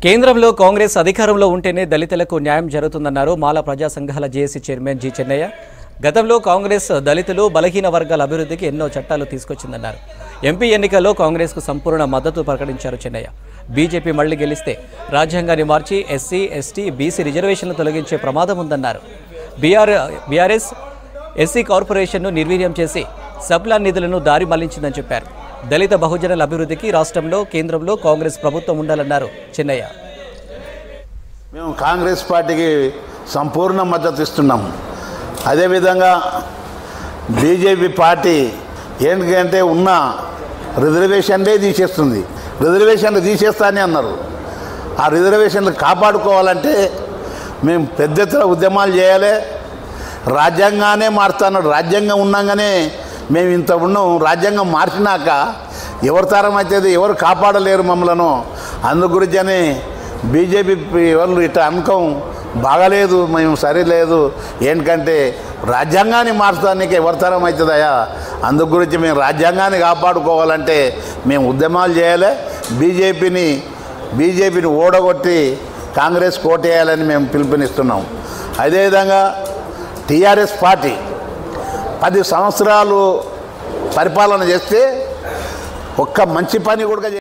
కేంద్రంలో కాంగ్రెస్ అధికారంలో ఉంటేనే దళితులకు న్యాయం జరుగుతుందన్నారు మాల ప్రజా సంఘాల జేఏసీ చైర్మన్ జి చెన్నయ్య. గతంలో కాంగ్రెస్ దళితులు బలహీన వర్గాల అభివృద్ధికి ఎన్నో చట్టాలు తీసుకొచ్చిందన్నారు. ఎంపీ ఎన్నికల్లో కాంగ్రెస్కు సంపూర్ణ మద్దతు ప్రకటించారు చెన్నయ్య. బీజేపీ మళ్లీ గెలిస్తే రాజ్యాంగాన్ని మార్చి ఎస్సీ, ఎస్టీ, బీసీ రిజర్వేషన్లు తొలగించే ప్రమాదం ఉందన్నారు. బీఆర్ఎస్ ఎస్సీ కార్పొరేషన్ను నిర్వీర్యం చేసి సబ్ప్లాన్ నిధులను దారి మళ్లించిందని చెప్పారు. దళిత బహుజనుల అభివృద్ధికి రాష్ట్రంలో కేంద్రంలో కాంగ్రెస్ ప్రభుత్వం ఉండాలన్నారు చెన్నయ్య. మేము కాంగ్రెస్ పార్టీకి సంపూర్ణ మద్దతు ఇస్తున్నాం. అదేవిధంగా బీజేపీ పార్టీ ఏంటంటే ఉన్న రిజర్వేషన్లే తీసేస్తుంది. రిజర్వేషన్లు తీసేస్తానే అన్నారు. ఆ రిజర్వేషన్లు కాపాడుకోవాలంటే మేము పెద్ద ఎత్తున ఉద్యమాలు చేయాలి. రాజ్యాంగానే మారుతున్నాడు. రాజ్యాంగం ఉన్నాగానే మేము ఇంత ఉన్నాం. రాజ్యాంగం మార్చినాక ఎవరి తరం అవుతుంది, ఎవరు కాపాడలేరు మమ్మలను. అందు గురించని బీజేపీ వాళ్ళు ఇట్లా అనుకోం బాగాలేదు, మేము సరిలేదు. ఏంటంటే రాజ్యాంగాన్ని మార్చడానికి ఎవరి తరం అవుతుందయా. అందు గురించి మేము రాజ్యాంగాన్ని కాపాడుకోవాలంటే మేము ఉద్యమాలు చేయాలి. బీజేపీని ఓడగొట్టి కాంగ్రెస్ కోటేయాలని మేము పిలుపునిస్తున్నాం. అదేవిధంగా టీఆర్ఎస్ పార్టీ 10 సంవత్సరాలు పరిపాలన చేస్తే ఒక్క మంచి పని కూడా